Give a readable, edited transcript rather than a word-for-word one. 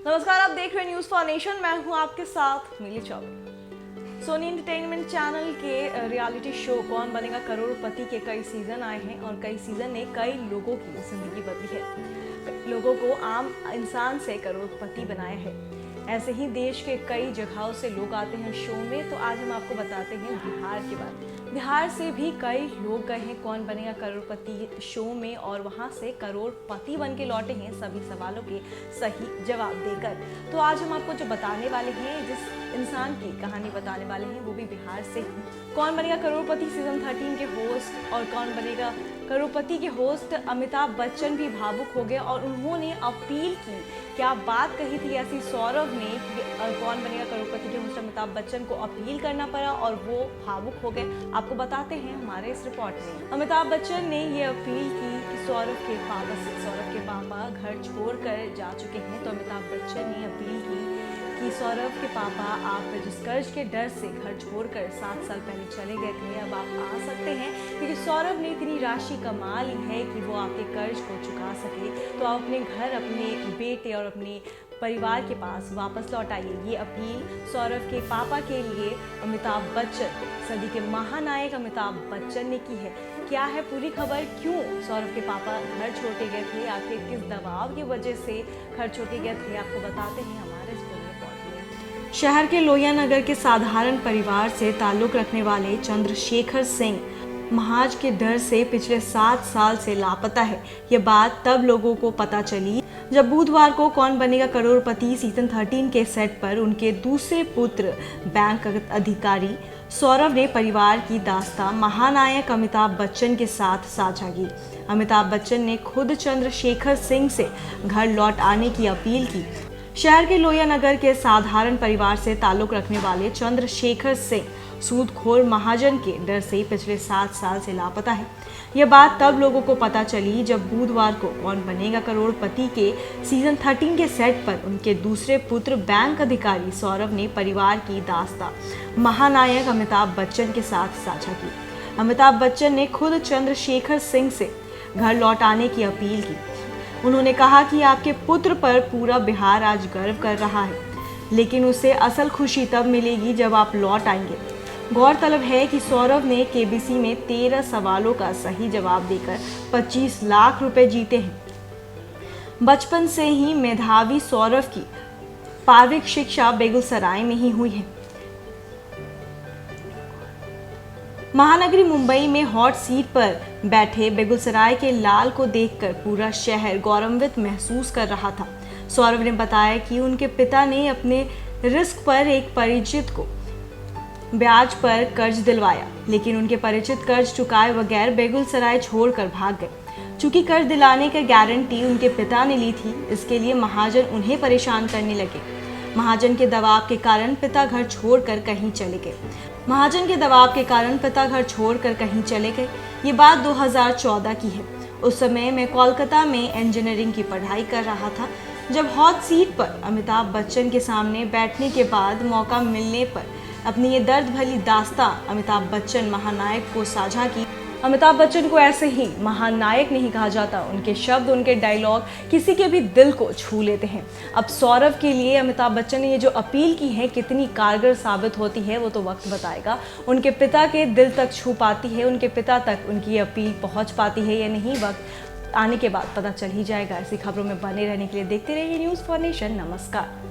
नमस्कार, आप देख रहे हैं न्यूज फॉर नेशन। मैं हूं आपके साथ मिली चौबे। सोनी एंटरटेनमेंट चैनल के रियलिटी शो कौन बनेगा करोड़पति के कई सीजन आए हैं और कई सीजन ने कई लोगों की जिंदगी बदली है, लोगों को आम इंसान से करोड़पति बनाया है। ऐसे ही देश के कई जगहों से लोग आते हैं शो में। तो आज हम आपको बताते हैं बिहार के बारे में। बिहार से भी कई लोग गए हैं कौन बनेगा करोड़पति शो में और वहां से करोड़पति बन के लौटे हैं सभी सवालों के सही जवाब देकर। तो आज हम आपको जो बताने वाले हैं, जिस इंसान की कहानी बताने वाले हैं, वो भी बिहार से ही। कौन बनेगा करोड़पति सीजन 13 के होस्ट और कौन बनेगा करोड़पति के होस्ट अमिताभ बच्चन भी भावुक हो गए और उन्होंने अपील की। क्या बात कही थी ऐसी सौरभ ने कि कौन बनेगा करोड़पति के होस्ट अमिताभ बच्चन को अपील करना पड़ा और वो भावुक हो गए। आपको बताते हैं हमारे इस रिपोर्ट में। अमिताभ बच्चन ने ये अपील की कि सौरभ के पापा घर छोड़कर जा चुके हैं। तो अमिताभ बच्चन ने अपील की कि सौरभ के पापा, आप जिस कर्ज के डर से घर छोड़कर 7 साल पहले चले गए थे, अब आप आ सकते हैं क्योंकि सौरभ ने इतनी राशि कमा ली है कि वो आपके कर्ज को चुका सके। तो आप अपने घर, अपने बेटे और अपने परिवार के पास वापस लौट आइए। ये अपील सौरभ के पापा के लिए अमिताभ बच्चन, सदी के महानायक अमिताभ बच्चन ने की है। क्या है पूरी खबर, क्यों सौरभ के पापा घर छोड़ के गए थे, आखिर किस दबाव की वजह से घर छोड़ के गए थे, आपको बताते हैं हमारे इस रिपोर्ट में। शहर के लोहिया नगर के साधारण परिवार से ताल्लुक रखने वाले चंद्रशेखर सिंह महाज के डर से पिछले 7 साल से लापता है। ये बात तब लोगों को पता चली जब बुधवार को कौन बनेगा करोड़पति सीजन 13 के सेट पर उनके दूसरे पुत्र बैंक अधिकारी सौरभ ने परिवार की दास्तां महानायक अमिताभ बच्चन के साथ साझा की। अमिताभ बच्चन ने खुद चंद्रशेखर सिंह से घर लौट आने की अपील की। शहर के लोहिया नगर के साधारण परिवार से ताल्लुक रखने वाले चंद्रशेखर सिंह सूदखोर महाजन के डर से पिछले 7 साल से लापता है। यह बात तब लोगों को पता चली जब बुधवार को कौन बनेगा करोड़पति के सीजन 13 के सेट पर उनके दूसरे पुत्र बैंक अधिकारी सौरभ ने परिवार की दास्तां महानायक अमिताभ बच्चन के साथ साझा की। अमिताभ बच्चन ने खुद चंद्रशेखर सिंह से घर लौट आने की अपील की। उन्होंने कहा कि आपके पुत्र पर पूरा बिहार आज गर्व कर रहा है, लेकिन उसे असल खुशी तब मिलेगी जब आप लौट आएंगे। गौरतलब है कि सौरभ ने केबीसी में 13 सवालों का सही जवाब देकर 25 लाख रुपए जीते हैं। बचपन से ही मेधावी सौरभ की प्रारंभिक शिक्षा बेगूसराय में ही हुई है। महानगरी मुंबई में हॉट सीट पर बैठे बेगूसराय के लाल को देखकर पूरा शहर गौरवान्वित महसूस कर रहा था। सौरभ ने बताया कि उनके पिता ने अपने रिस्क पर एक परिचित को ब्याज पर कर्ज दिलवाया, लेकिन उनके परिचित कर्ज चुकाए बगैर बेगूसराय छोड़कर भाग गए। चूंकि कर्ज दिलाने की गारंटी उनके पिता ने ली थी, इसके लिए महाजन उन्हें परेशान करने लगे। महाजन के दबाव के कारण पिता घर छोड़कर कहीं चले गए। ये बात 2014 की है। उस समय मैं कोलकाता में इंजीनियरिंग की पढ़ाई कर रहा था, जब हॉट सीट पर अमिताभ बच्चन के सामने बैठने के बाद मौका मिलने पर अपनी ये दर्द भरी दास्तां अमिताभ बच्चन महानायक को साझा की। अमिताभ बच्चन को ऐसे ही महानायक नहीं कहा जाता, उनके शब्द, उनके डायलॉग किसी के भी दिल को छू लेते हैं। अब सौरभ के लिए अमिताभ बच्चन ने ये जो अपील की है कितनी कारगर साबित होती है वो तो वक्त बताएगा। उनके पिता के दिल तक छू पाती है, उनके पिता तक उनकी ये अपील पहुंच पाती है या नहीं, वक्त आने के बाद पता चल ही जाएगा। ऐसी खबरों में बने रहने के लिए देखते रहिए न्यूज़ फॉर नेशन। नमस्कार।